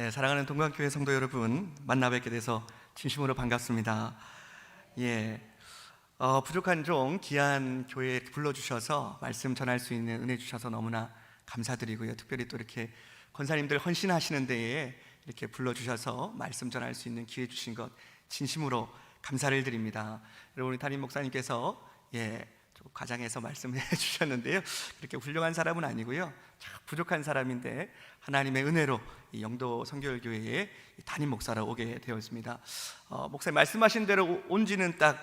네, 사랑하는 동관교회 성도 여러분, 만나 뵙게 돼서 진심으로 반갑습니다. 부족한 종 귀한 교회에 불러주셔서 말씀 전할 수 있는 은혜 주셔서 너무나 감사드리고요. 특별히 또 이렇게 권사님들 헌신하시는 데에 이렇게 불러주셔서 말씀 전할 수 있는 기회 주신 것 진심으로 감사를 드립니다. 여러분, 우리 담임 목사님께서 과장해서 말씀해 주셨는데요, 그렇게 훌륭한 사람은 아니고요, 부족한 사람인데 하나님의 은혜로 이 영도 성결교회에 담임 목사로 오게 되었습니다. 목사님 말씀하신 대로 온 지는 딱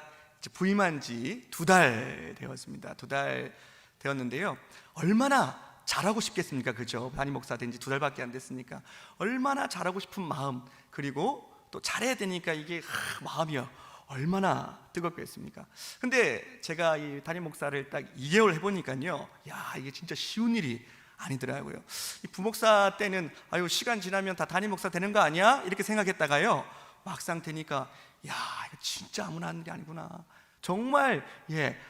부임한 지 2달 되었습니다. 2달 되었는데요, 얼마나 잘하고 싶겠습니까? 그죠? 담임 목사 된 지 2달밖에 안 됐으니까 얼마나 잘하고 싶은 마음, 그리고 또 잘해야 되니까 이게 마음이요, 얼마나 뜨겁겠습니까? 근데 제가 이 담임 목사를 딱 2개월 해보니까요, 이게 진짜 쉬운 일이 아니더라고요. 이 부목사 때는 시간 지나면 다 담임 목사 되는 거 아니야? 이렇게 생각했다가요, 막상 되니까 이거 진짜 아무나 하는 게 아니구나. 정말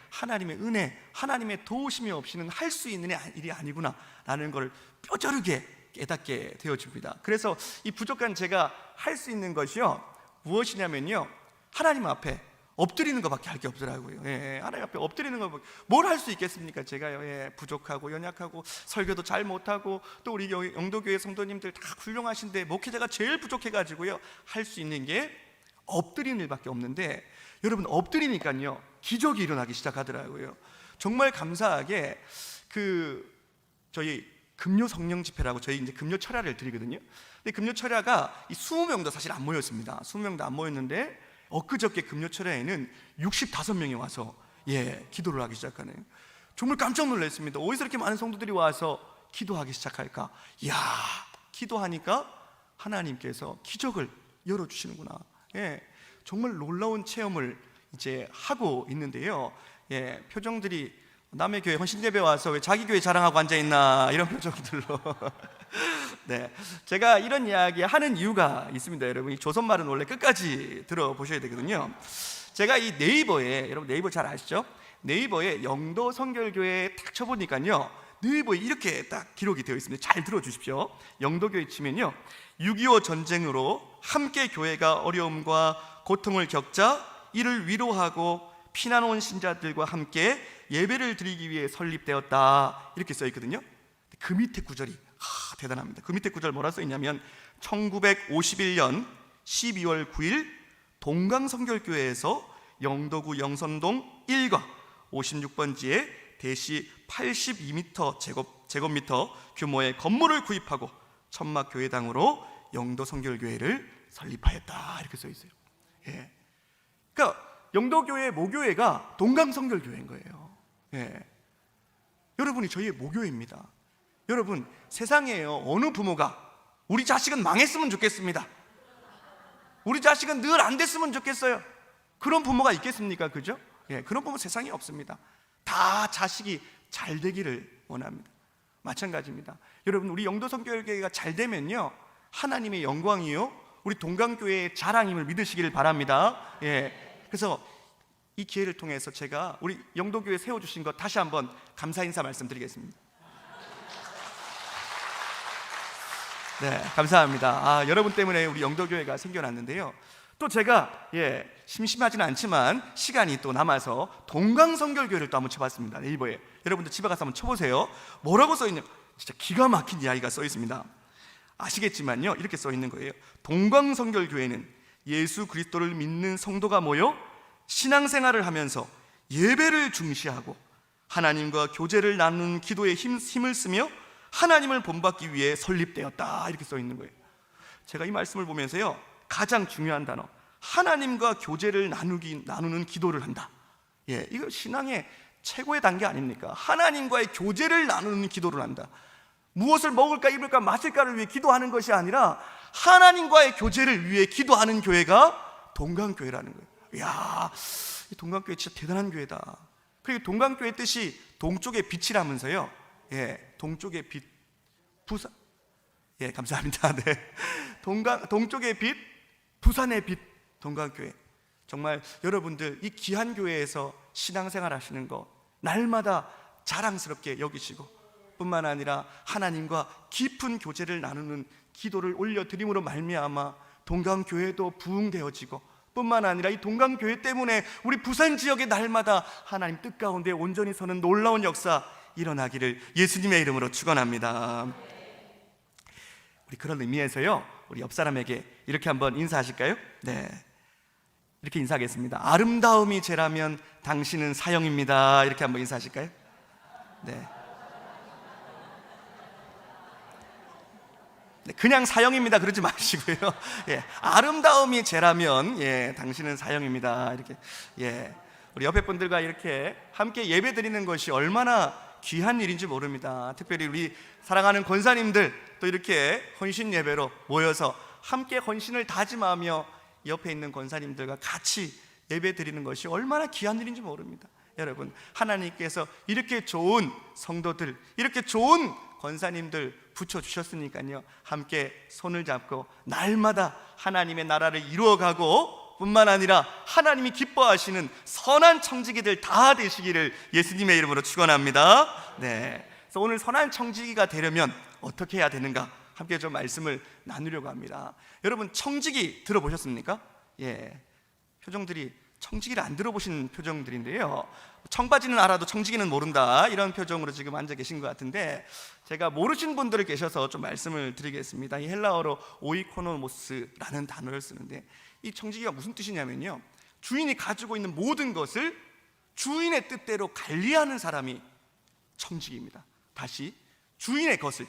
하나님의 은혜, 하나님의 도우심이 없이는 할 수 있는 일이 아니구나 라는 걸 뼈저리게 깨닫게 되어집니다. 그래서 이 부족한 제가 할 수 있는 것이요, 무엇이냐면요, 하나님 앞에 엎드리는 것밖에 할 게 없더라고요. 하나님 앞에 엎드리는 것, 뭘 할 수 있겠습니까? 제가요, 부족하고 연약하고 설교도 잘 못하고 또 우리 영도교회 성도님들 다 훌륭하신데 목회자가 제일 부족해가지고요, 할 수 있는 게 엎드리는 일밖에 없는데, 여러분, 엎드리니까요 기적이 일어나기 시작하더라고요. 정말 감사하게 저희 금요 성령 집회라고 저희 이제 금요 철야를 드리거든요. 근데 금요 철야가 이 20명도 사실 안 모였습니다. 20명도 안 모였는데 엊그저께 금요 철야에는 65명이 와서 기도를 하기 시작하네요. 정말 깜짝 놀랐습니다. 어디서 이렇게 많은 성도들이 와서 기도하기 시작할까? 기도하니까 하나님께서 기적을 열어주시는구나. 정말 놀라운 체험을 이제 하고 있는데요. 표정들이 남의 교회 헌신예배 와서 왜 자기 교회 자랑하고 앉아있나, 이런 표정들로 제가 이런 이야기 하는 이유가 있습니다. 여러분, 이 조선말은 원래 끝까지 들어보셔야 되거든요. 제가 이 네이버에, 여러분 네이버 잘 아시죠? 네이버에 영도 성결교회 딱 쳐보니까요, 네이버에 이렇게 딱 기록이 되어 있습니다. 잘 들어주십시오. 영도교회 치면요, 6.25 전쟁으로 함께 교회가 어려움과 고통을 겪자 이를 위로하고 피난 온 신자들과 함께 예배를 드리기 위해 설립되었다, 이렇게 써 있거든요. 그 밑에 구절이 대단합니다. 그 밑에 구절 뭐라 써 있냐면, 1951년 12월 9일 동강성결교회에서 영도구 영선동 1가 56번지에 대시 82m 제곱미터 규모의 건물을 구입하고 천막교회당으로 영도성결교회를 설립하였다, 이렇게 써 있어요. 그러니까 영도교회 모교회가 동강성결교회인 거예요. 여러분이 저희의 모교회입니다. 여러분, 세상에요, 어느 부모가 우리 자식은 망했으면 좋겠습니다, 우리 자식은 늘 안 됐으면 좋겠어요, 그런 부모가 있겠습니까? 그죠? 그런 부모 세상에 없습니다. 다 자식이 잘 되기를 원합니다. 마찬가지입니다. 여러분, 우리 영도성결교회가 잘 되면요, 하나님의 영광이요, 우리 동강교회의 자랑임을 믿으시기를 바랍니다. 그래서 이 기회를 통해서 제가 우리 영도교회 세워주신 것 다시 한번 감사 인사 말씀드리겠습니다. 감사합니다. 여러분 때문에 우리 영도교회가 생겨났는데요, 또 제가 심심하지는 않지만 시간이 또 남아서 동강성결교회를 또 한번 쳐봤습니다. 네이버에 여러분들 집에 가서 한번 쳐보세요. 뭐라고 써있냐, 진짜 기가 막힌 이야기가 써있습니다. 아시겠지만요, 이렇게 써있는 거예요. 동강성결교회는 예수 그리스도를 믿는 성도가 모여 신앙생활을 하면서 예배를 중시하고 하나님과 교제를 나누는 기도에 힘을 쓰며 하나님을 본받기 위해 설립되었다, 이렇게 써 있는 거예요. 제가 이 말씀을 보면서요, 가장 중요한 단어, 하나님과 교제를 나누는 기도를 한다. 이거 신앙의 최고의 단계 아닙니까? 하나님과의 교제를 나누는 기도를 한다. 무엇을 먹을까 입을까 마실까를 위해 기도하는 것이 아니라 하나님과의 교제를 위해 기도하는 교회가 동강교회라는 거예요. 이 동강교회 진짜 대단한 교회다. 그리고 동강교회 뜻이 동쪽의 빛이라면서요. 동쪽의 빛, 부산. 감사합니다. 동쪽의 빛, 부산의 빛, 동강교회. 정말 여러분들 이 귀한 교회에서 신앙생활 하시는 거 날마다 자랑스럽게 여기시고 뿐만 아니라 하나님과 깊은 교제를 나누는 기도를 올려드림으로 말미암아 동강교회도 부흥되어지고, 뿐만 아니라 이 동강교회 때문에 우리 부산 지역에 날마다 하나님 뜻 가운데 온전히 서는 놀라운 역사 일어나기를 예수님의 이름으로 축원합니다. 우리 그런 의미에서요, 우리 옆 사람에게 이렇게 한번 인사하실까요? 네, 이렇게 인사하겠습니다. 아름다움이 죄라면 당신은 사형입니다. 이렇게 한번 인사하실까요? 네, 그냥 사형입니다 그러지 마시고요. 예, 아름다움이 죄라면 당신은 사형입니다. 이렇게 우리 옆에 분들과 이렇게 함께 예배 드리는 것이 얼마나 귀한 일인지 모릅니다. 특별히 우리 사랑하는 권사님들 또 이렇게 헌신 예배로 모여서 함께 헌신을 다짐하며 옆에 있는 권사님들과 같이 예배 드리는 것이 얼마나 귀한 일인지 모릅니다. 여러분, 하나님께서 이렇게 좋은 성도들, 이렇게 좋은 권사님들 붙여주셨으니까요, 함께 손을 잡고 날마다 하나님의 나라를 이루어가고, 뿐만 아니라 하나님이 기뻐하시는 선한 청지기들 다 되시기를 예수님의 이름으로 축원합니다. 네, 그래서 오늘 선한 청지기가 되려면 어떻게 해야 되는가 함께 좀 말씀을 나누려고 합니다. 여러분, 청지기 들어보셨습니까? 표정들이 청지기를 안 들어보신 표정들인데요, 청바지는 알아도 청지기는 모른다, 이런 표정으로 지금 앉아 계신 것 같은데, 제가 모르신 분들이 계셔서 좀 말씀을 드리겠습니다. 이 헬라어로 오이코노모스라는 단어를 쓰는데, 이 청지기가 무슨 뜻이냐면요, 주인이 가지고 있는 모든 것을 주인의 뜻대로 관리하는 사람이 청지기입니다. 다시, 주인의 것을,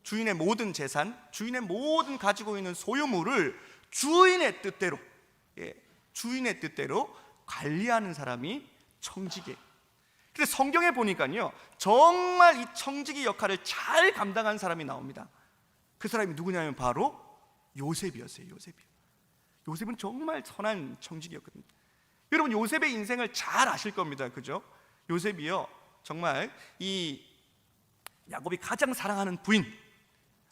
주인의 모든 재산, 주인의 모든 가지고 있는 소유물을 주인의 뜻대로, 주인의 뜻대로 관리하는 사람이 청지기. 근데 성경에 보니까요, 정말 이 청지기 역할을 잘 감당한 사람이 나옵니다. 그 사람이 누구냐면 바로 요셉이었어요. 요셉은 정말 선한 청지기였거든요. 여러분, 요셉의 인생을 잘 아실 겁니다. 그죠? 요셉이요, 정말 이 야곱이 가장 사랑하는 부인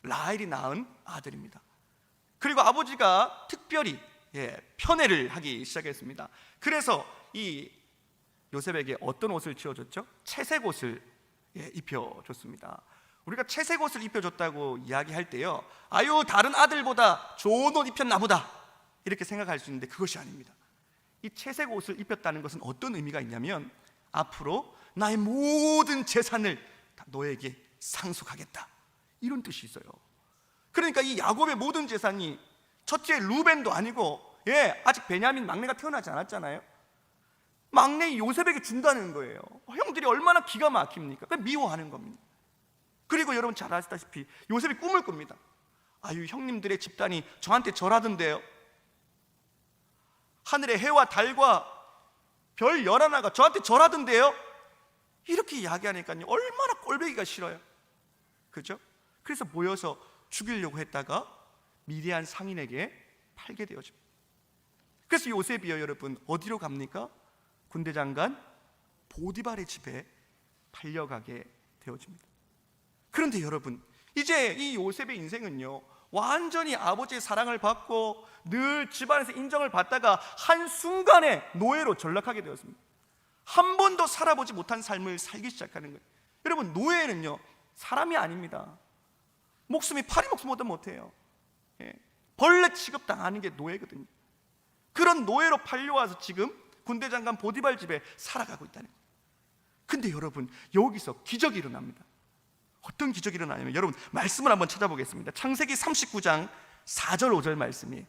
라헬이 낳은 아들입니다. 그리고 아버지가 특별히 편애를 하기 시작했습니다. 그래서 이 요셉에게 어떤 옷을 지어줬죠? 채색 옷을 입혀줬습니다. 우리가 채색 옷을 입혀줬다고 이야기할 때요, 아유, 다른 아들보다 좋은 옷 입혔나 보다, 이렇게 생각할 수 있는데 그것이 아닙니다. 이 채색 옷을 입혔다는 것은 어떤 의미가 있냐면, 앞으로 나의 모든 재산을 다 너에게 상속하겠다, 이런 뜻이 있어요. 그러니까 이 야곱의 모든 재산이 첫째 루벤도 아니고, 아직 베냐민 막내가 태어나지 않았잖아요. 막내 요셉에게 준다는 거예요. 형들이 얼마나 기가 막힙니까? 미워하는 겁니다. 그리고 여러분 잘 아시다시피 요셉이 꿈을 꿉니다. 아유, 형님들의 집단이 저한테 절하던데요, 하늘의 해와 달과 별 11하가 저한테 절하던데요, 이렇게 이야기하니까요, 얼마나 꼴보기가 싫어요. 그죠? 그래서 모여서 죽이려고 했다가 미디안 상인에게 팔게 되어집니다. 그래서 요셉이요, 여러분, 어디로 갑니까? 군대 장관 보디발의 집에 팔려가게 되어집니다. 그런데 여러분, 이제 이 요셉의 인생은요, 완전히 아버지의 사랑을 받고 늘 집안에서 인정을 받다가 한순간에 노예로 전락하게 되었습니다. 한 번도 살아보지 못한 삶을 살기 시작하는 거예요. 여러분, 노예는요, 사람이 아닙니다. 목숨이 파리 목숨보다 못해요. 벌레 취급당하는 게 노예거든요. 그런 노예로 팔려와서 지금 군대 장관 보디발 집에 살아가고 있다는 거예요. 근데 여러분, 여기서 기적이 일어납니다. 어떤 기적이 일어나냐면, 여러분 말씀을 한번 찾아보겠습니다. 창세기 39장 4절 5절 말씀이에요.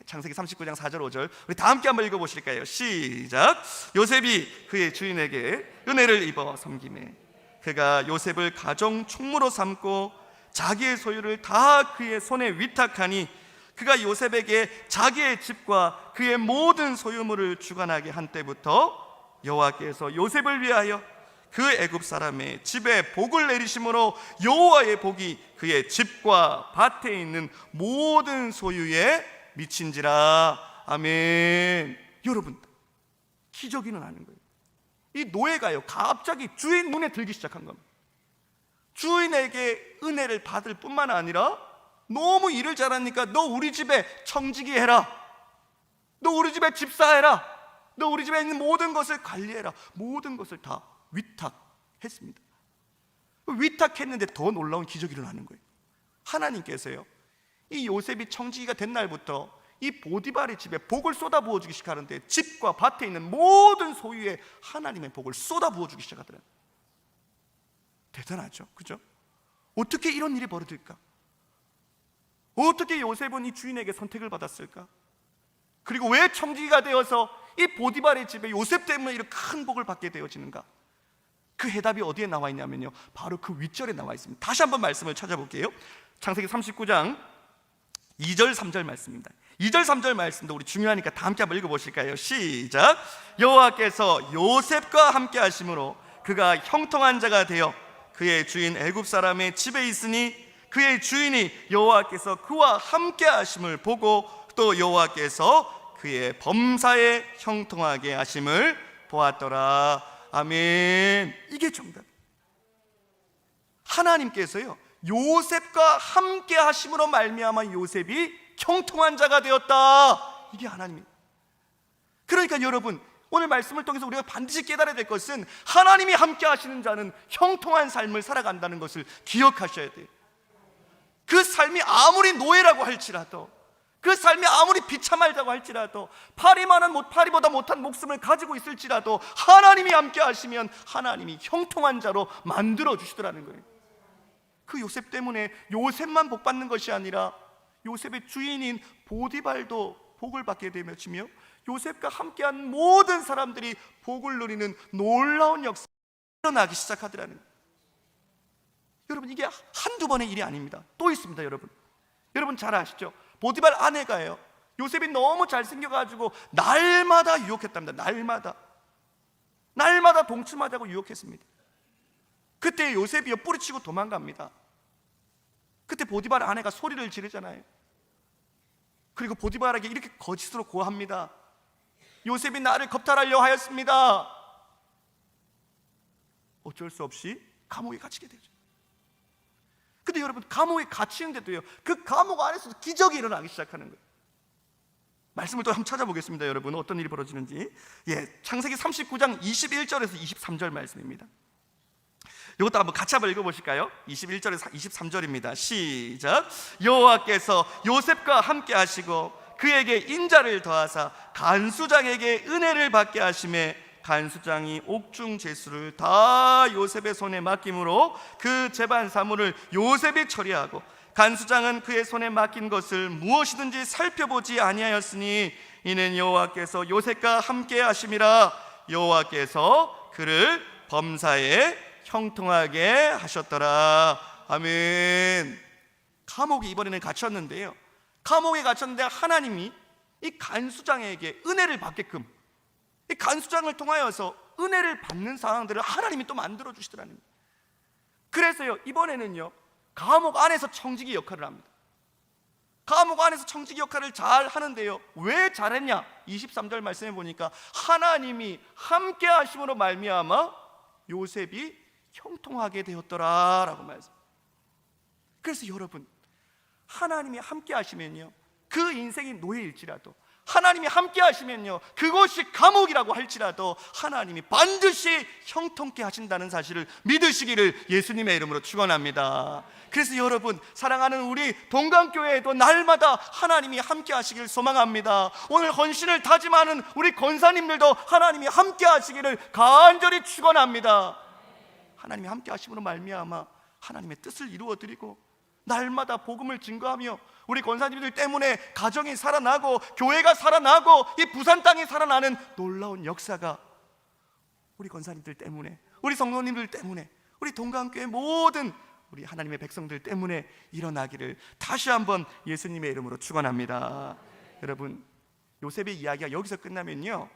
창세기 39장 4절 5절 우리 다 함께 한번 읽어보실까요? 시작. 요셉이 그의 주인에게 은혜를 입어 섬기매 그가 요셉을 가정 총무로 삼고 자기의 소유를 다 그의 손에 위탁하니 그가 요셉에게 자기의 집과 그의 모든 소유물을 주관하게 한 때부터 여호와께서 요셉을 위하여 그 애굽 사람의 집에 복을 내리심으로 여호와의 복이 그의 집과 밭에 있는 모든 소유에 미친지라. 아멘. 여러분, 기적이 일어나는 거예요. 이 노예가요, 갑자기 주인 눈에 들기 시작한 겁니다. 주인에게 은혜를 받을 뿐만 아니라 너무 일을 잘하니까 너 우리 집에 청지기 해라, 너 우리 집에 집사해라, 너 우리 집에 있는 모든 것을 관리해라, 모든 것을 다 위탁했습니다. 위탁했는데 더 놀라운 기적이 일어나는 거예요. 하나님께서요, 이 요셉이 청지기가 된 날부터 이 보디발의 집에 복을 쏟아부어 주기 시작하는데, 집과 밭에 있는 모든 소유에 하나님의 복을 쏟아부어 주기 시작하더라고요. 대단하죠, 그죠? 어떻게 이런 일이 벌어질까? 어떻게 요셉은 이 주인에게 선택을 받았을까? 그리고 왜 청지기가 되어서 이 보디발의 집에 요셉 때문에 이렇게 큰 복을 받게 되어지는가? 그 해답이 어디에 나와 있냐면요, 바로 그 윗절에 나와 있습니다. 다시 한번 말씀을 찾아볼게요. 창세기 39장 2절 3절 말씀입니다. 2절 3절 말씀도 우리 중요하니까 다 함께 한번 읽어보실까요? 시작. 여호와께서 요셉과 함께 하심으로 그가 형통한 자가 되어 그의 주인 애굽 사람의 집에 있으니 그의 주인이 여호와께서 그와 함께 하심을 보고 또 여호와께서 그의 범사에 형통하게 하심을 보았더라. 아멘. 이게 정답. 하나님께서요, 요셉과 함께 하심으로 말미암아 요셉이 형통한 자가 되었다. 이게 하나님입니다. 그러니까 여러분, 오늘 말씀을 통해서 우리가 반드시 깨달아야 될 것은, 하나님이 함께 하시는 자는 형통한 삶을 살아간다는 것을 기억하셔야 돼요. 그 삶이 아무리 노예라고 할지라도, 그 삶이 아무리 비참하다고 할지라도, 파리보다 못한 목숨을 가지고 있을지라도 하나님이 함께 하시면 하나님이 형통한 자로 만들어 주시더라는 거예요. 그 요셉 때문에 요셉만 복 받는 것이 아니라 요셉의 주인인 보디발도 복을 받게 되며, 요셉과 함께한 모든 사람들이 복을 누리는 놀라운 역사가 일어나기 시작하더라는 거예요. 여러분, 이게 한두 번의 일이 아닙니다. 또 있습니다. 여러분 잘 아시죠? 보디발 아내가요, 요셉이 너무 잘생겨가지고 날마다 유혹했답니다. 날마다 동침하자고 유혹했습니다. 그때 요셉이요, 뿌리치고 도망갑니다. 그때 보디발 아내가 소리를 지르잖아요. 그리고 보디발에게 이렇게 거짓으로 고합니다. 요셉이 나를 겁탈하려 하였습니다. 어쩔 수 없이 감옥에 갇히게 되죠. 근데 여러분, 감옥에 갇히는데도요, 그 감옥 안에서도 기적이 일어나기 시작하는 거예요. 말씀을 또 한번 찾아보겠습니다. 여러분, 어떤 일이 벌어지는지. 창세기 39장 21절에서 23절 말씀입니다. 이것도 한번 같이 한번 읽어보실까요? 21절에서 23절입니다. 시작. 여호와께서 요셉과 함께 하시고 그에게 인자를 더하사 간수장에게 은혜를 받게 하심에 간수장이 옥중 제수를 다 요셉의 손에 맡김으로 그 재반 사물을 요셉이 처리하고 간수장은 그의 손에 맡긴 것을 무엇이든지 살펴보지 아니하였으니 이는 여호와께서 요셉과 함께 하심이라. 여호와께서 그를 범사에 형통하게 하셨더라. 아멘. 감옥에 이번에는 갇혔는데요, 감옥에 갇혔는데 하나님이 이 간수장에게 은혜를 받게끔, 이 간수장을 통하여서 은혜를 받는 상황들을 하나님이 또 만들어 주시더라는 거예요. 그래서요, 이번에는요, 감옥 안에서 청지기 역할을 합니다. 감옥 안에서 청지기 역할을 잘 하는데요, 왜 잘했냐? 23절 말씀해 보니까 하나님이 함께 하심으로 말미암아 요셉이 형통하게 되었더라라고 말씀. 그래서 여러분, 하나님이 함께 하시면요, 그 인생이 노예일지라도, 하나님이 함께 하시면요, 그것이 감옥이라고 할지라도 하나님이 반드시 형통케 하신다는 사실을 믿으시기를 예수님의 이름으로 축원합니다. 그래서 여러분, 사랑하는 우리 동강교회에도 날마다 하나님이 함께 하시기를 소망합니다. 오늘 헌신을 다짐하는 우리 권사님들도 하나님이 함께 하시기를 간절히 축원합니다. 하나님이 함께 하심으로 말미암아 하나님의 뜻을 이루어드리고 날마다 복음을 증거하며 우리 권사님들 때문에 가정이 살아나고 교회가 살아나고 이 부산 땅이 살아나는 놀라운 역사가 우리 권사님들 때문에, 우리 성도님들 때문에, 우리 동강교회 모든 우리 하나님의 백성들 때문에 일어나기를 다시 한번 예수님의 이름으로 축원합니다. 여러분, 요셉의 이야기가 여기서 끝나면요,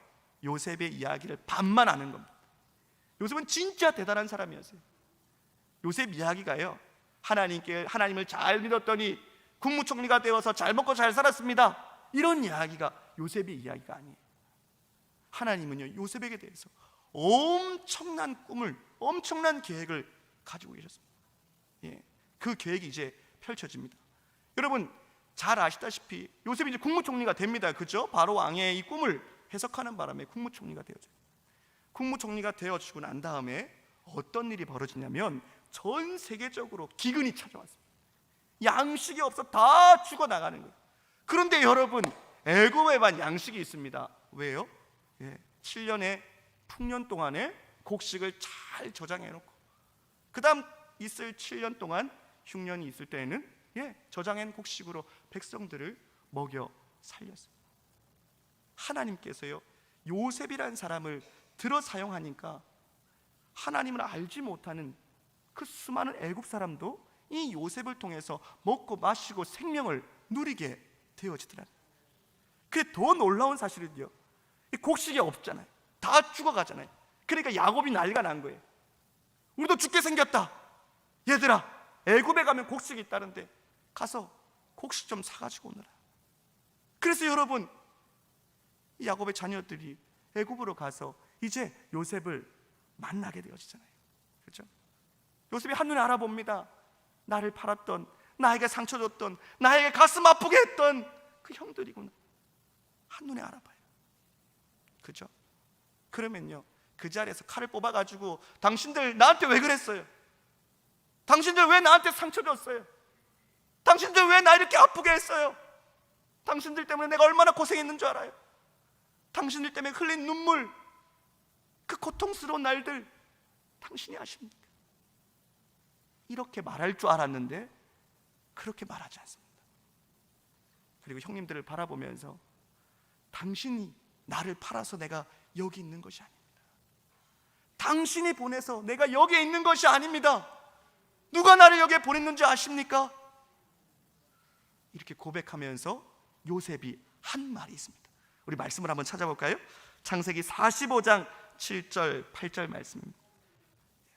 요셉의 이야기를 반만 아는 겁니다. 요셉은 진짜 대단한 사람이었어요. 요셉 이야기가요, 하나님을 잘 믿었더니 국무총리가 되어서 잘 먹고 잘 살았습니다, 이런 이야기가 요셉의 이야기가 아니에요. 하나님은요, 요셉에게 대해서 엄청난 꿈을, 엄청난 계획을 가지고 계셨습니다. 그 계획이 이제 펼쳐집니다. 여러분 잘 아시다시피 요셉이 이제 국무총리가 됩니다. 그죠? 바로 왕의 이 꿈을 해석하는 바람에 국무총리가 되어져요. 국무총리가 되어지고 난 다음에 어떤 일이 벌어지냐면 전 세계적으로 기근이 찾아왔습니다. 양식이 없어 다 죽어나가는 거예요. 그런데 여러분, 애굽에만 양식이 있습니다. 왜요? 7년의 풍년 동안에 곡식을 잘 저장해 놓고 그 다음 있을 7년 동안 흉년이 있을 때에는 저장한 곡식으로 백성들을 먹여 살렸어요. 하나님께서요, 요셉이라는 사람을 들어 사용하니까 하나님을 알지 못하는 그 수많은 애굽 사람도 이 요셉을 통해서 먹고 마시고 생명을 누리게 되어지더라고요. 그게 더 놀라운 사실은요, 이 곡식이 없잖아요. 다 죽어가잖아요. 그러니까 야곱이 난리가 난 거예요. 우리도 죽게 생겼다. 얘들아, 애굽에 가면 곡식이 있다는데 가서 곡식 좀 사가지고 오너라. 그래서 여러분, 이 야곱의 자녀들이 애굽으로 가서 이제 요셉을 만나게 되어지잖아요. 그렇죠? 요셉이 한눈에 알아봅니다. 나를 팔았던, 나에게 상처 줬던, 나에게 가슴 아프게 했던 그 형들이구나. 한눈에 알아봐요. 그죠? 그러면요, 그 자리에서 칼을 뽑아가지고 당신들 나한테 왜 그랬어요? 당신들 왜 나한테 상처 줬어요? 당신들 왜 나 이렇게 아프게 했어요? 당신들 때문에 내가 얼마나 고생했는 줄 알아요? 당신들 때문에 흘린 눈물, 그 고통스러운 날들 당신이 아십니까? 이렇게 말할 줄 알았는데 그렇게 말하지 않습니다. 그리고 형님들을 바라보면서 당신이 나를 팔아서 내가 여기 있는 것이 아닙니다. 당신이 보내서 내가 여기에 있는 것이 아닙니다. 누가 나를 여기에 보냈는지 아십니까? 이렇게 고백하면서 요셉이 한 말이 있습니다. 우리 말씀을 한번 찾아볼까요? 창세기 45장 7절 8절 말씀입니다.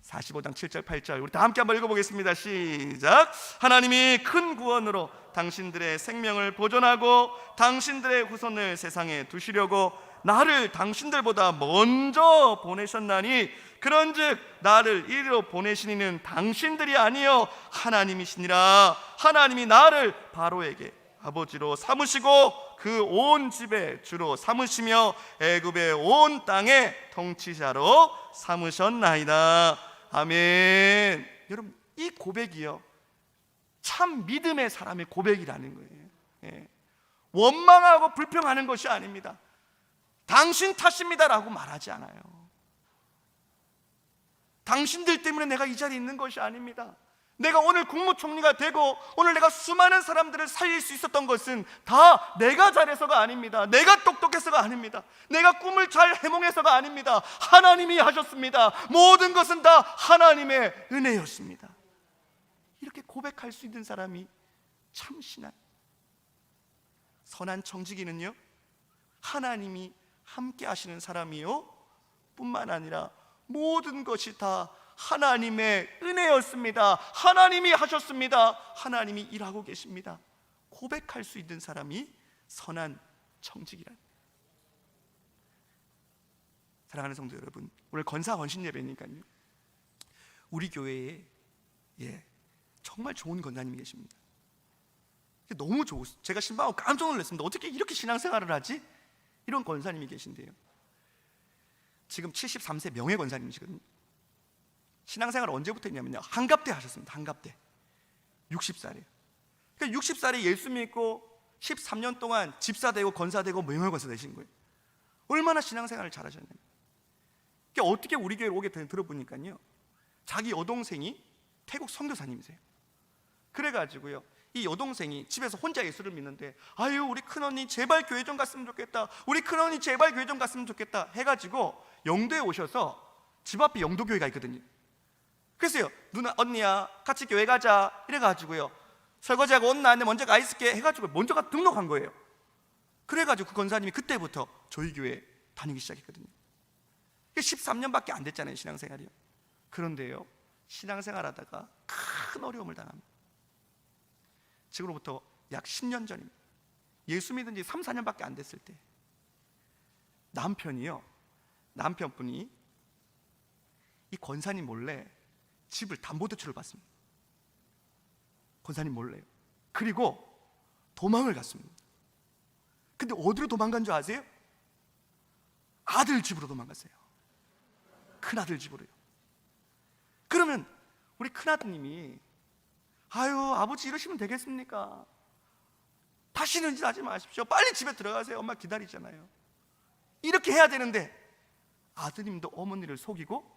45장 7절 8절 우리 다 함께 한번 읽어보겠습니다. 시작. 하나님이 큰 구원으로 당신들의 생명을 보존하고 당신들의 후손을 세상에 두시려고 나를 당신들보다 먼저 보내셨나니 그런즉 나를 이리로 보내신 이는 당신들이 아니요 하나님이시니라. 하나님이 나를 바로에게 아버지로 삼으시고 그 온 집에 주로 삼으시며 애굽의 온 땅의 통치자로 삼으셨나이다. 아멘. 여러분, 이 고백이요, 참 믿음의 사람의 고백이라는 거예요. 원망하고 불평하는 것이 아닙니다. 당신 탓입니다라고 말하지 않아요. 당신들 때문에 내가 이 자리에 있는 것이 아닙니다. 내가 오늘 국무총리가 되고 오늘 내가 수많은 사람들을 살릴 수 있었던 것은 다 내가 잘해서가 아닙니다. 내가 똑똑해서가 아닙니다. 내가 꿈을 잘 해몽해서가 아닙니다. 하나님이 하셨습니다. 모든 것은 다 하나님의 은혜였습니다. 이렇게 고백할 수 있는 사람이 참 신앙. 선한 청지기는요, 하나님이 함께 하시는 사람이요 뿐만 아니라 모든 것이 다 하나님의 은혜였습니다. 하나님이 하셨습니다. 하나님이 일하고 계십니다. 고백할 수 있는 사람이 선한 청지기란. 사랑하는 성도 여러분, 오늘 건사 헌신 예배니까요, 우리 교회에 정말 좋은 권사님이 계십니다. 너무 좋았어요. 제가 신방하고 깜짝 놀랐습니다. 어떻게 이렇게 신앙생활을 하지? 이런 권사님이 계신데요, 지금 73세 명예 권사님이시거든요. 신앙생활 언제부터 했냐면요, 한갑 때 하셨습니다. 한갑 때 60살이에요. 그러니까 60살에 예수 믿고 13년 동안 집사되고 권사되고 명예 권사 되신 거예요. 얼마나 신앙생활을 잘하셨냐면, 그러니까 어떻게 우리 교회로 오게 들어보니까요, 자기 여동생이 태국 선교사님이세요. 그래가지고요, 이 여동생이 집에서 혼자 예수를 믿는데, 아유 우리 큰언니 제발 교회 좀 갔으면 좋겠다, 우리 큰언니 제발 교회 좀 갔으면 좋겠다 해가지고 영도에 오셔서 집 앞에 영도교회가 있거든요. 그래서요, 누나 언니야 같이 교회 가자 이래가지고요, 설거지하고 온 나한테 먼저 가 있을게 해가지고 먼저 가 등록한 거예요. 그래가지고 그 권사님이 그때부터 저희 교회 다니기 시작했거든요. 13년밖에 안 됐잖아요, 신앙생활이요. 그런데요, 신앙생활 하다가 큰 어려움을 당합니다. 지금으로부터 약 10년 전입니다. 예수 믿은 지 3, 4년밖에 안 됐을 때 남편분이 이 권사님 몰래 집을 담보대출을 받습니다. 권사님 몰래요. 그리고 도망을 갔습니다. 근데 어디로 도망간 줄 아세요? 아들 집으로 도망갔어요. 큰아들 집으로요. 그러면 우리 큰아드님이 아유 아버지 이러시면 되겠습니까? 다시는 짓 하지 마십시오. 빨리 집에 들어가세요. 엄마 기다리잖아요. 이렇게 해야 되는데 아드님도 어머니를 속이고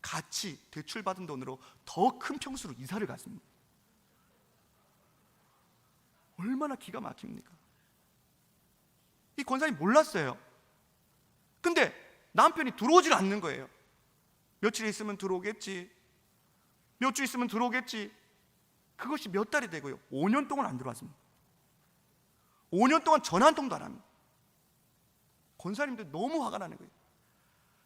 같이 대출받은 돈으로 더 큰 평수로 이사를 갔습니다. 얼마나 기가 막힙니까? 이 권사님 몰랐어요. 근데 남편이 들어오질 않는 거예요. 며칠 있으면 들어오겠지, 몇 주 있으면 들어오겠지. 그것이 몇 달이 되고요 5년 동안 안 들어왔습니다. 5년 동안 전화 한 통도 안 합니다. 권사님도 너무 화가 나는 거예요.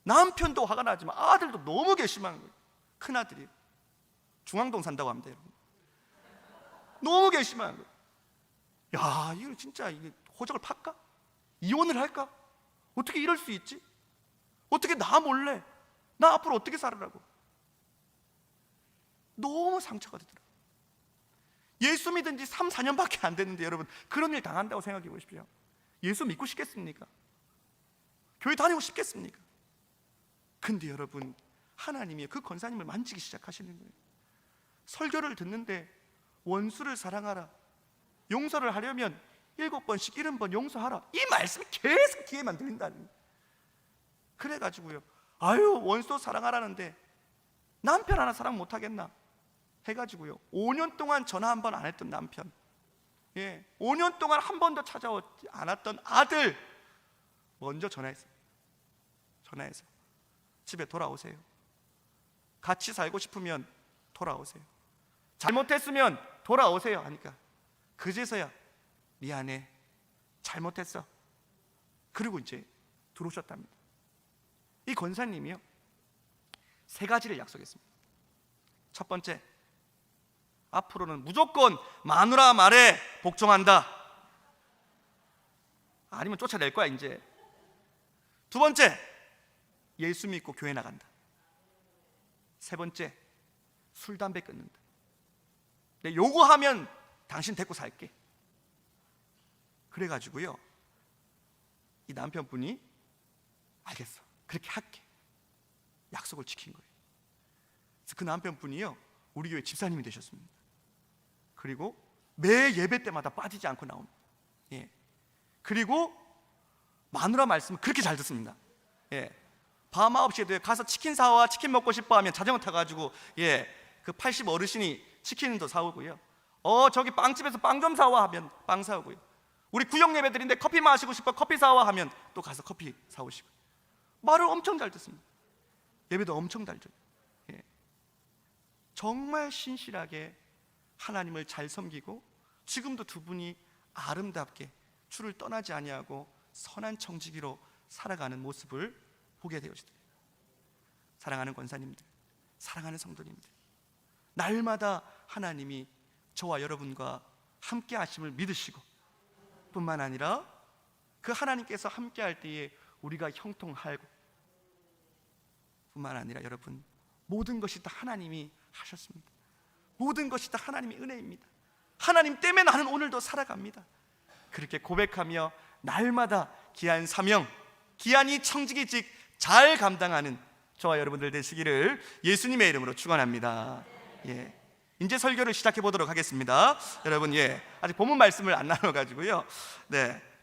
남편도 화가 나지만 아들도 너무 괘씸한 거예요. 큰아들이 중앙동 산다고 합니다, 여러분. 너무 괘씸한 거예요. 야, 이거 진짜 이게 호적을 팔까? 이혼을 할까? 어떻게 이럴 수 있지? 어떻게 나 몰래 나 앞으로 어떻게 살으라고? 너무 상처가 되더라고요. 예수 믿은 지 3, 4년밖에 안 됐는데 여러분 그런 일 당한다고 생각해 보십시오. 예수 믿고 싶겠습니까? 교회 다니고 싶겠습니까? 근데 여러분 하나님이 그 권사님을 만지기 시작하시는 거예요. 설교를 듣는데 원수를 사랑하라, 용서를 하려면 7번씩 70번 용서하라, 이 말씀이 계속 귀에만 들린다는 거예요. 그래가지고요 아유 원수 사랑하라는데 남편 하나 사랑 못하겠나 해가지고요 5년 동안 전화 한 번 안 했던 남편, 5년 동안 한 번도 찾아오지 않았던 아들 먼저 전화해서 집에 돌아오세요. 같이 살고 싶으면 돌아오세요. 잘못했으면 돌아오세요 하니까 그제서야 미안해, 잘못했어. 그리고 이제 들어오셨답니다. 이 권사님이요 3가지를 약속했습니다. 첫 번째, 앞으로는 무조건 마누라 말에 복종한다. 아니면 쫓아낼 거야 이제. 두 번째, 예수 믿고 교회 나간다. 세 번째, 술 담배 끊는다. 내 요구하면 당신 데리고 살게. 그래가지고요 이 남편분이 알겠어, 그렇게 할게, 약속을 지킨 거예요. 그래서 그 남편분이요 우리 교회 집사님이 되셨습니다. 그리고 매 예배 때마다 빠지지 않고 나옵니다. 그리고 마누라 말씀을 그렇게 잘 듣습니다. 밤 9시에도 가서 치킨 사와, 치킨 먹고 싶어 하면 자전거 타가지고 그 80 어르신이 치킨도 사오고요, 저기 빵집에서 빵 좀 사와 하면 빵 사오고요, 우리 구역 예배 드린데 커피 마시고 싶어 커피 사와 하면 또 가서 커피 사오시고, 말을 엄청 잘 듣습니다. 예배도 엄청 잘 들어요. 정말 신실하게 하나님을 잘 섬기고 지금도 두 분이 아름답게 주를 떠나지 아니하고 선한 청지기로 살아가는 모습을 보게 되어지더래요. 사랑하는 권사님들, 사랑하는 성도님들, 날마다 하나님이 저와 여러분과 함께 하심을 믿으시고 뿐만 아니라 그 하나님께서 함께 할 때에 우리가 형통하고 뿐만 아니라 여러분 모든 것이 다 하나님이 하셨습니다. 모든 것이 다 하나님의 은혜입니다. 하나님 때문에 나는 오늘도 살아갑니다. 그렇게 고백하며 날마다 귀한 사명, 귀한 이 청지기직 잘 감당하는 저와 여러분들 되시기를 예수님의 이름으로 축원합니다. 이제 설교를 시작해 보도록 하겠습니다. 여러분 아직 본문 말씀을 안 나눠가지고요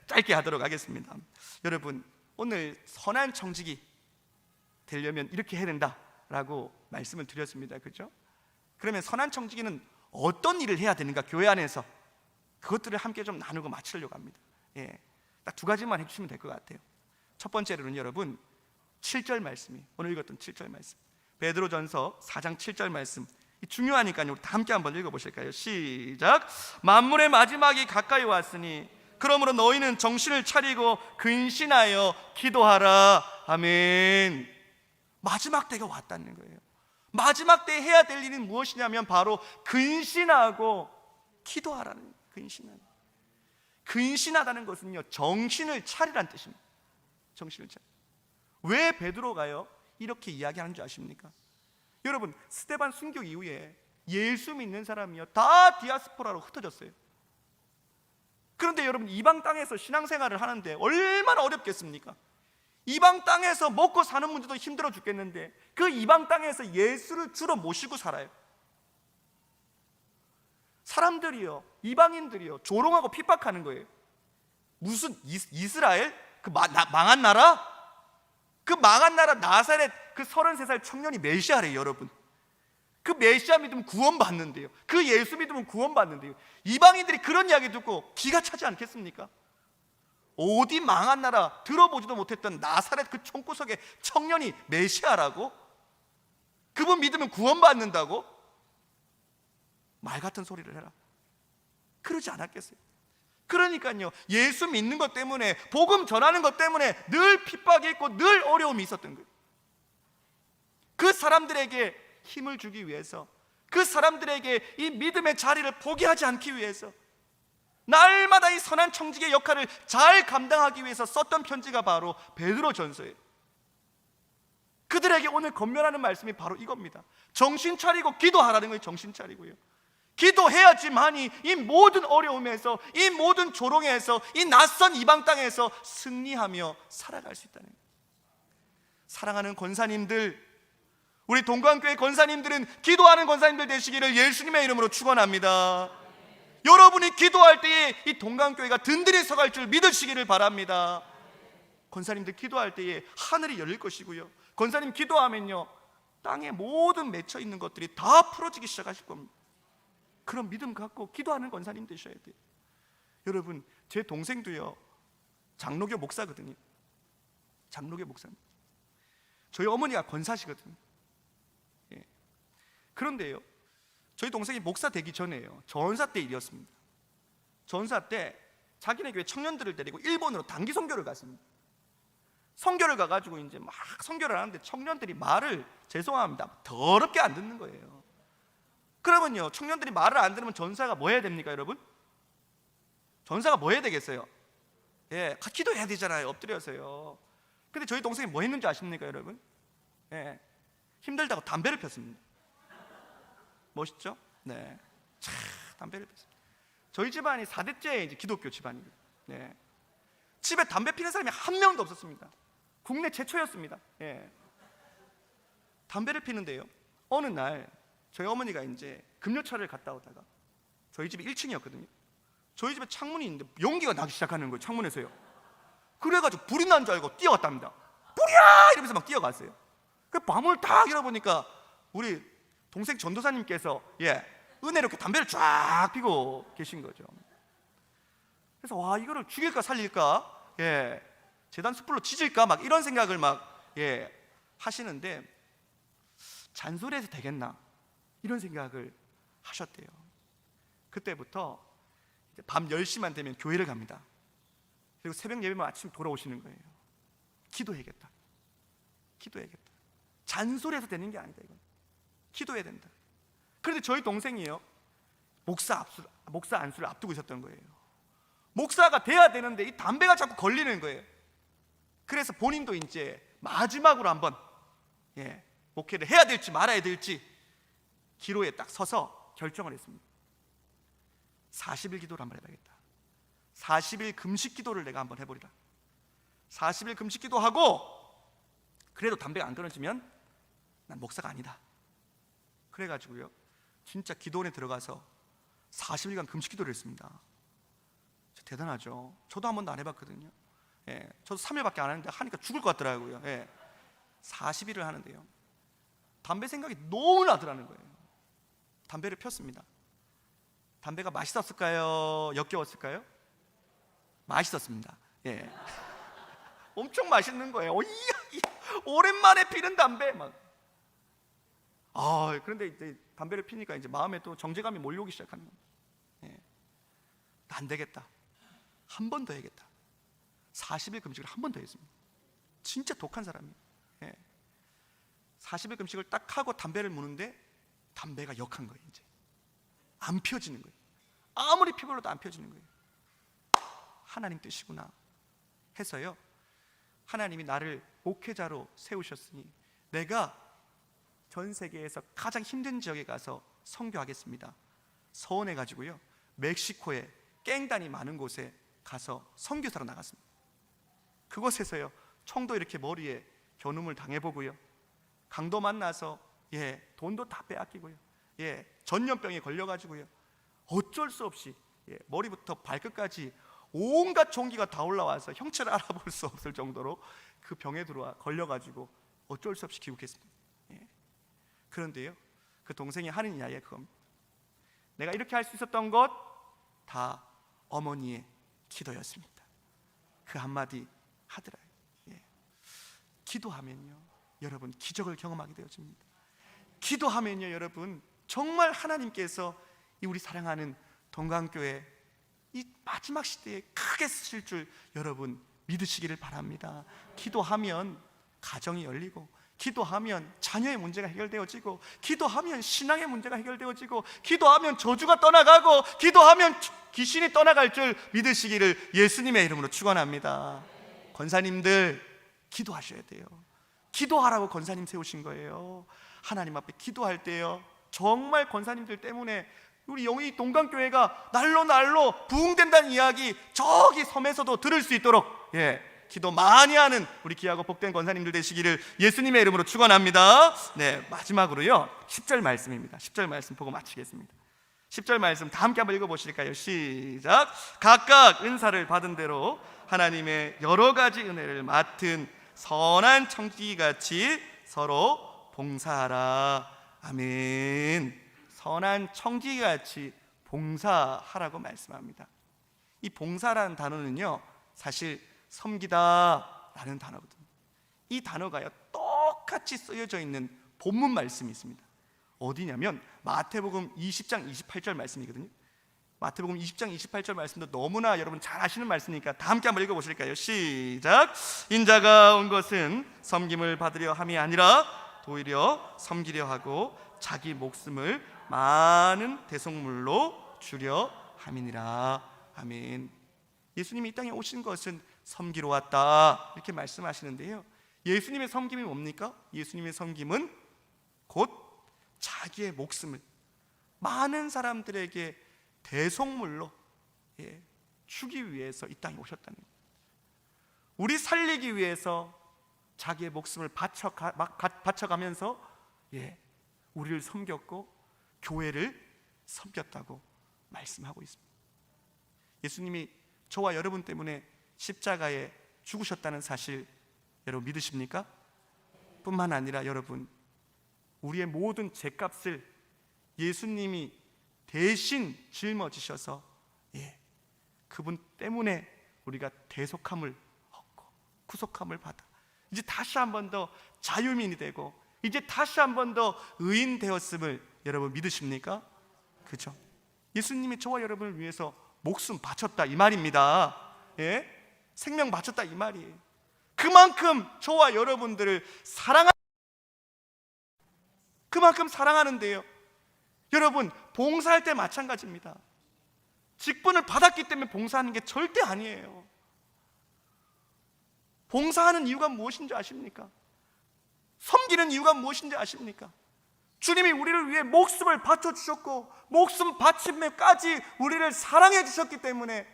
짧게 하도록 하겠습니다. 여러분 오늘 선한 청지기 되려면 이렇게 해야 된다라고 말씀을 드렸습니다. 그렇죠? 그러면 선한 청지기는 어떤 일을 해야 되는가, 교회 안에서 그것들을 함께 좀 나누고 맞추려고 합니다. 딱 2가지만 해주시면 될 것 같아요. 첫 번째로는 여러분 7절 말씀이, 오늘 읽었던 7절 말씀, 베드로전서 4장 7절 말씀, 중요하니까요 우리 다 함께 한번 읽어보실까요? 시작. 만물의 마지막이 가까이 왔으니 그러므로 너희는 정신을 차리고 근신하여 기도하라. 아멘. 마지막 때가 왔다는 거예요. 마지막 때 해야 될 일은 무엇이냐면 바로 근신하고 기도하라는 거예요. 근신하다는 것은요 정신을 차리라는 뜻입니다. 정신을 차리. 왜 베드로가요 이렇게 이야기하는 줄 아십니까? 여러분 스데반 순교 이후에 예수 믿는 사람이요 다 디아스포라로 흩어졌어요. 그런데 여러분 이방 땅에서 신앙생활을 하는데 얼마나 어렵겠습니까? 이방 땅에서 먹고 사는 문제도 힘들어 죽겠는데 그 이방 땅에서 예수를 주로 모시고 살아요. 사람들이요, 이방인들이요, 조롱하고 핍박하는 거예요. 무슨 이스라엘? 그 망한 나라? 그 망한 나라 나사렛 그 33살 청년이 메시아래요, 여러분. 그 메시아 믿으면 구원받는데요. 그 예수 믿으면 구원받는데요. 이방인들이 그런 이야기 듣고 기가 차지 않겠습니까? 어디 망한 나라 들어보지도 못했던 나사렛 그 총구석의 청년이 메시아라고? 그분 믿으면 구원받는다고? 말 같은 소리를 해라. 그러지 않았겠어요? 그러니까요, 예수 믿는 것 때문에, 복음 전하는 것 때문에 늘 핍박이 있고 늘 어려움이 있었던 거예요. 그 사람들에게 힘을 주기 위해서, 그 사람들에게 이 믿음의 자리를 포기하지 않기 위해서, 날마다 이 선한 청지기의 역할을 잘 감당하기 위해서 썼던 편지가 바로 베드로 전서예요. 그들에게 오늘 권면하는 말씀이 바로 이겁니다. 정신 차리고 기도하라는 거예요. 정신 차리고요, 기도해야지만이 이 모든 어려움에서, 이 모든 조롱에서, 이 낯선 이방 땅에서 승리하며 살아갈 수 있다는 거예요. 사랑하는 권사님들, 우리 동관교회 권사님들은 기도하는 권사님들 되시기를 예수님의 이름으로 축원합니다. 여러분이 기도할 때에 이 동관교회가 든든히 서갈 줄 믿으시기를 바랍니다. 권사님들 기도할 때에 하늘이 열릴 것이고요, 권사님 기도하면요, 땅에 모든 맺혀 있는 것들이 다 풀어지기 시작하실 겁니다. 그런 믿음 갖고 기도하는 권사님 되셔야 돼요. 여러분, 제 동생도요, 장로교 목사거든요. 장로교 목사입니다. 저희 어머니가 권사시거든요. 예. 그런데요, 저희 동생이 목사 되기 전에요, 전사 때 일이었습니다. 전사 때 자기네 교회 청년들을 데리고 일본으로 단기 선교를 갔습니다. 선교를 가가지고 이제 막 선교를 하는데 청년들이 말을, 죄송합니다, 더럽게 안 듣는 거예요. 그러면요, 청년들이 말을 안 들으면 전사가 뭐 해야 됩니까, 여러분? 전사가 뭐 해야 되겠어요? 예, 기도해야 되잖아요, 엎드려서요. 근데 저희 동생이 뭐 했는지 아십니까, 여러분? 예, 힘들다고 담배를 폈습니다. 멋있죠? 네, 차, 담배를 폈습니다. 저희 집안이 4대째 이제 기독교 집안이에요. 네, 집에 담배 피는 사람이 한 명도 없었습니다. 국내 최초였습니다. 예. 담배를 피는데요, 어느 날 저희 어머니가 이제 급료차를 갔다 오다가, 저희 집이 1층이었거든요. 저희 집에 창문이 있는데 연기가 나기 시작하는 거예요, 창문에서요. 그래가지고 불이 난 줄 알고 뛰어갔답니다. 불이야! 이러면서 막 뛰어갔어요. 그 방문을 딱 열어보니까 우리 동생 전도사님께서 은혜롭게 이렇게 담배를 쫙 피고 계신 거죠. 그래서 와, 이거를 죽일까 살릴까, 재단 숯불로 지질까, 막 이런 생각을 막 하시는데, 잔소리해서 되겠나 이런 생각을 하셨대요. 그때부터 이제 밤 10시만 되면 교회를 갑니다. 그리고 새벽 예배만 아침 돌아오시는 거예요. 기도해야겠다, 기도해야겠다. 잔소리해서 되는 게 아니다, 이건 기도해야 된다. 그런데 저희 동생이요, 목사 안수를 앞두고 있었던 거예요. 목사가 돼야 되는데 이 담배가 자꾸 걸리는 거예요. 그래서 본인도 이제 마지막으로 한번 목회를 해야 될지 말아야 될지 기로에 딱 서서 결정을 했습니다. 40일 기도를 한번 해봐야겠다. 40일 금식 기도를 내가 한번 해보리라. 40일 금식 기도하고 그래도 담배가 안 끊어지면 난 목사가 아니다. 그래가지고요, 진짜 기도원에 들어가서 40일간 금식 기도를 했습니다. 대단하죠. 저도 한 번도 안 해봤거든요. 저도 3일밖에 안 하는데 하니까 죽을 것 같더라고요. 40일을 하는데요, 담배 생각이 너무 나더라는 거예요. 담배를 폈습니다. 담배가 맛있었을까요? 역겨웠을까요? 맛있었습니다. 엄청 맛있는 거예요. 오랜만에 피는 담배 막. 그런데 이제 담배를 피니까 이제 마음에 또 정죄감이 몰려오기 시작하는 거예요. 안 되겠다, 한 번 더 해야겠다. 40일 금식을 한 번 더 했습니다. 진짜 독한 사람이에요. 40일 금식을 딱 하고 담배를 무는데 담배가 역한 거예요. 이제 안 펴지는 거예요. 아무리 피불러도 안 펴지는 거예요. 하나님 뜻이구나 해서요, 하나님이 나를 목회자로 세우셨으니 내가 전 세계에서 가장 힘든 지역에 가서 선교하겠습니다. 서원해가지고요, 멕시코에 깽단이 많은 곳에 가서 선교사로 나갔습니다. 그곳에서요, 총도 이렇게 머리에 겨눔을 당해보고요, 강도 만나서 돈도 다 빼앗기고요, 전염병에 걸려가지고요, 어쩔 수 없이 머리부터 발끝까지 온갖 종기가 다 올라와서 형체를 알아볼 수 없을 정도로 그 병에 들어와 걸려가지고 어쩔 수 없이 기욱했습니다. 그런데요, 그 동생이 하는 이야기가 그겁니다. 내가 이렇게 할 수 있었던 것 다 어머니의 기도였습니다. 그 한마디 하더라고요. 기도하면요, 여러분 기적을 경험하게 되어집니다. 기도하면요, 여러분 정말 하나님께서 이 우리 사랑하는 동강교회 이 마지막 시대에 크게 쓰실 줄 여러분 믿으시기를 바랍니다. 기도하면 가정이 열리고, 기도하면 자녀의 문제가 해결되어지고, 기도하면 신앙의 문제가 해결되어지고, 기도하면 저주가 떠나가고, 기도하면 귀신이 떠나갈 줄 믿으시기를 예수님의 이름으로 축원합니다. 권사님들 기도하셔야 돼요. 기도하라고 권사님 세우신 거예요. 하나님 앞에 기도할 때요, 정말 권사님들 때문에 우리 영희 동강교회가 날로 부흥된다는 이야기 저기 섬에서도 들을 수 있도록 기도 많이 하는 우리 귀하고 복된 권사님들 되시기를 예수님의 이름으로 축원합니다. 마지막으로요 10절 말씀입니다. 10절 말씀 보고 마치겠습니다. 10절 말씀 다 함께 한번 읽어보실까요? 시작. 각각 은사를 받은 대로 하나님의 여러 가지 은혜를 맡은 선한 청지기같이 서로 봉사하라. 아멘. 선한 청지기같이 봉사하라고 말씀합니다. 이 봉사라는 단어는요, 사실 섬기다 라는 단어거든요. 이 단어가요 똑같이 쓰여져 있는 본문 말씀이 있습니다. 어디냐면 마태복음 20장 28절 말씀이거든요. 마태복음 20장 28절 말씀도 너무나 여러분 잘 아시는 말씀이니까 다 함께 한번 읽어보실까요? 시작. 인자가 온 것은 섬김을 받으려 함이 아니라 도리어 섬기려 하고 자기 목숨을 많은 대속물로 주려 함이니라. 아멘. 예수님이 이 땅에 오신 것은 섬기러 왔다 이렇게 말씀하시는데요, 예수님의 섬김이 뭡니까? 예수님의 섬김은 곧 자기의 목숨을 많은 사람들에게 대속물로 주기 위해서 이 땅에 오셨다는 거예요. 우리 살리기 위해서 자기의 목숨을 바쳐가면서 우리를 섬겼고 교회를 섬겼다고 말씀하고 있습니다. 예수님이 저와 여러분 때문에 십자가에 죽으셨다는 사실 여러분 믿으십니까? 뿐만 아니라 여러분, 우리의 모든 죄값을 예수님이 대신 짊어지셔서 그분 때문에 우리가 대속함을 얻고 구속함을 받아 이제 다시 한 번 더 자유민이 되고 이제 다시 한 번 더 의인 되었음을 여러분 믿으십니까? 그죠? 예수님이 저와 여러분을 위해서 목숨 바쳤다 이 말입니다. 생명 바쳤다 이 말이에요. 그만큼 저와 여러분들을 그만큼 사랑하는데요, 여러분 봉사할 때 마찬가지입니다. 직분을 받았기 때문에 봉사하는 게 절대 아니에요. 봉사하는 이유가 무엇인지 아십니까? 섬기는 이유가 무엇인지 아십니까? 주님이 우리를 위해 목숨을 바쳐주셨고 목숨 바침에까지 우리를 사랑해 주셨기 때문에,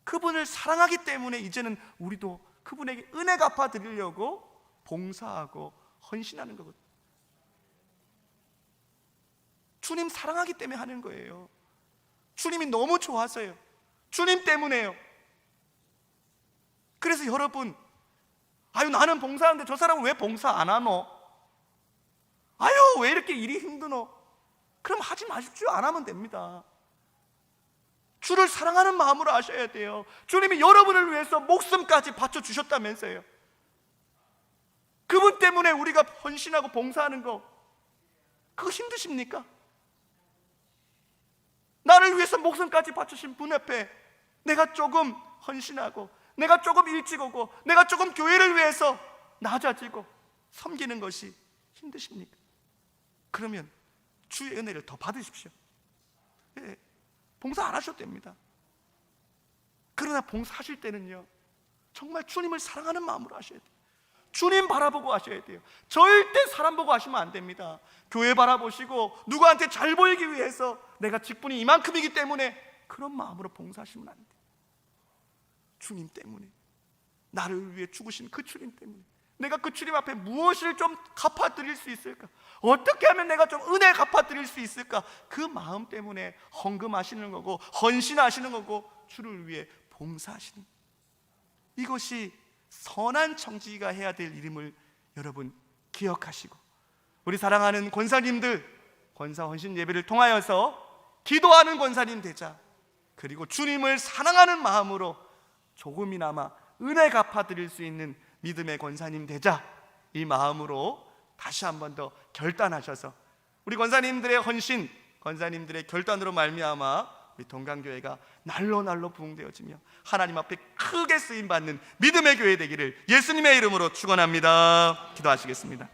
그분을 사랑하기 때문에 이제는 우리도 그분에게 은혜 갚아드리려고 봉사하고 헌신하는 거거든요. 주님 사랑하기 때문에 하는 거예요. 주님이 너무 좋아서요. 주님 때문에요. 그래서 여러분, 아유 나는 봉사하는데 저 사람은 왜 봉사 안 하노? 아유 왜 이렇게 일이 힘드노? 그럼 하지 마십시오. 안 하면 됩니다. 주를 사랑하는 마음으로 하셔야 돼요. 주님이 여러분을 위해서 목숨까지 바쳐주셨다면서요. 그분 때문에 우리가 헌신하고 봉사하는 거, 그거 힘드십니까? 나를 위해서 목숨까지 바치신 분 앞에 내가 조금 헌신하고 내가 조금 일찍 오고 내가 조금 교회를 위해서 낮아지고 섬기는 것이 힘드십니까? 그러면 주의 은혜를 더 받으십시오. 봉사 안 하셔도 됩니다. 그러나 봉사하실 때는요, 정말 주님을 사랑하는 마음으로 하셔야 돼요. 주님 바라보고 하셔야 돼요. 절대 사람 보고 하시면 안 됩니다. 교회 바라보시고 누구한테 잘 보이기 위해서 내가 직분이 이만큼이기 때문에 그런 마음으로 봉사하시면 안 돼요. 주님 때문에, 나를 위해 죽으신 그 주님 때문에, 내가 그 주님 앞에 무엇을 좀 갚아드릴 수 있을까? 어떻게 하면 내가 좀 은혜 갚아드릴 수 있을까? 그 마음 때문에 헌금하시는 거고 헌신하시는 거고 주를 위해 봉사하시는 거예요. 이것이 선한 청지기가 해야 될 일임을 여러분 기억하시고, 우리 사랑하는 권사님들, 권사 헌신 예배를 통하여서 기도하는 권사님 되자. 그리고 주님을 사랑하는 마음으로 조금이나마 은혜 갚아드릴 수 있는 믿음의 권사님 되자. 이 마음으로 다시 한 번 더 결단하셔서 우리 권사님들의 헌신, 권사님들의 결단으로 말미암아 우리 동강교회가 날로 부흥되어지며 하나님 앞에 크게 쓰임받는 믿음의 교회 되기를 예수님의 이름으로 축원합니다. 기도하시겠습니다.